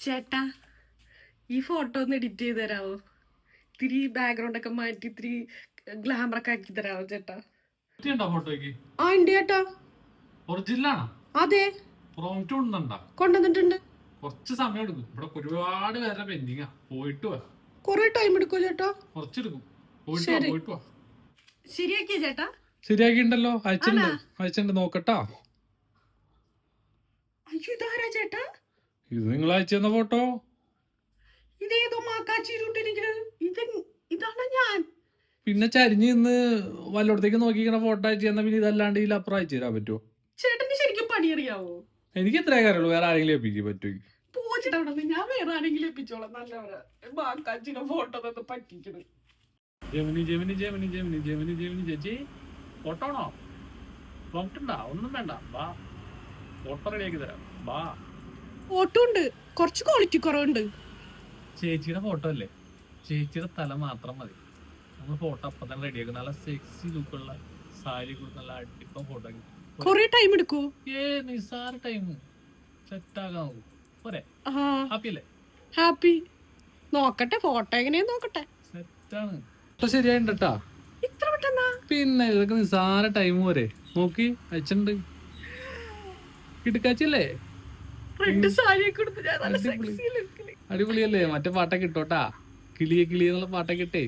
ചേട്ടാ ഈ ഫോട്ടോ ഒന്ന് എഡിറ്റ് ചെയ്ത് തരാമോ? ഇത്തിരി ബാക്ക്ഗ്രൗണ്ട് ഒക്കെ മാറ്റി ഇത്തിരി ഗ്ലാമർ ഒക്കെ ആക്കി തരാമോ ചേട്ടാ? ഫോട്ടോയ്ക്ക് ആ ഉണ്ട് ചേട്ടാ. ഒറിജിനലാണോ? അതെ, കൊണ്ടുവന്നിട്ടുണ്ട്. കുറച്ച് സമയം എടുക്കും, ഇവിടെ ഒരുപാട് പേരെ പെൻഡിങ്ങാ. പോയിട്ട് വാ. കൊറേ ടൈം എടുക്കോ ചേട്ടാ? കുറച്ചെടുക്കും. പോയിട്ട് വാ. ശരിയാക്കിയ ചേട്ടാ? ശരിയാക്കിണ്ടല്ലോ, അയച്ചിട്ടുണ്ട് നോക്കട്ടാ. അയ്യോ ഇതാരാ ചേട്ടാ? ഇത് നിങ്ങൾ അയച്ചെന്ന ഫോട്ടോ. ഇതേതോ മാക്കാച്ചിരുട്ടിരിക്കുന്നത്. ഇതാണ് ഞാൻ. പിന്നെ ചരിഞ്ഞ് ഇന്ന് വല്ലോടത്തേക്ക് നോക്കിക്കണ ഫോട്ടോ അയച്ചു തന്നാ പിന്നെ ഇതല്ലാണ്ട് ഇതിലപ്പുറം അയച്ചു തരാൻ പറ്റുമോ? ചേട്ടന് ശരിക്കും പണിയറിയാവോ? എനിക്ക് ഇത്രേ കാര്യമുള്ളൂ, വേറെ ആരെങ്കിലും ഏൽപ്പിക്കാൻ പറ്റുമോ? പോച്ചിട്ട് അവിടെ ഞാൻ വേറെ ആരെങ്കിലും ഏൽപ്പിച്ചോളാം. നല്ലവരാ മാക്കാച്ചിന്റെ ഫോട്ടോ തന്നെ പറ്റിക്കണ്. Gemini Gemini Gemini Gemini Gemini Gemini ചേച്ചി ഫോട്ടോ ആണോ? പ്രോംപ്റ്റുണ്ടാ? ഒന്നും വേണ്ട, വാ ഫോട്ടോ റെഡിയാക്കി തരാം, വാ. ഫോട്ടോ ഉണ്ട്, കുറച്ച് ക്വാളിറ്റി കുറവുണ്ട്. ചേച്ചിയുടെ ഫോട്ടോ അല്ലേ, ചേച്ചിയുടെ തല മാത്രം മതി. നമ്മൾ ഫോട്ടോ അപ്പം തന്നെ റെഡിയാക്കും. നല്ല സെക്സി ലുക്കുള്ള സാരി കൊടുത്ത് നല്ല അടിപ്പം ഫോട്ടോ. കൊറേ ടൈം എടുക്കോ? നിസ്സാര ടൈം സെറ്റാകാൻ പോരെ? ഹാപ്പി അല്ലേ? ഹാപ്പി. നോക്കട്ടെ ഫോട്ടോ എങ്ങനെയാ നോക്കട്ടെ. സെറ്റാണ്. ഫോട്ടോ ശരിയായിട്ടാ. ഇത്ര പെട്ടെന്നാ? പിന്നെ ഇതൊക്കെ നിസ്സാര ടൈം പോരെ. നോക്കി അയച്ചിട്ടുണ്ട്. കിടക്കാച്ചല്ലേ? റെഡ് സാരി കൊടുത്ത് ഞാൻ നല്ല സെക്സി ലുക്കില്. അടിപൊളിയല്ലേ? മറ്റേ പാട്ടൊക്കെ ഇട്ടോട്ടാ, കിളിയെ കിളിയെ എന്നുള്ള പാട്ടൊക്കെ ഇട്ടേ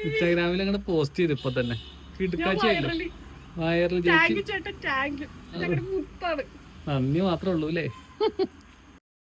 ഇൻസ്റ്റാഗ്രാമിൽ അങ്ങോട്ട് പോസ്റ്റ് ചെയ്ത് ഇപ്പൊ തന്നെ. കിടക്കാച്ചല്ലേ? വയറിൽ ചേച്ചി. നന്ദി മാത്രമേ ഉള്ളൂ അല്ലേ?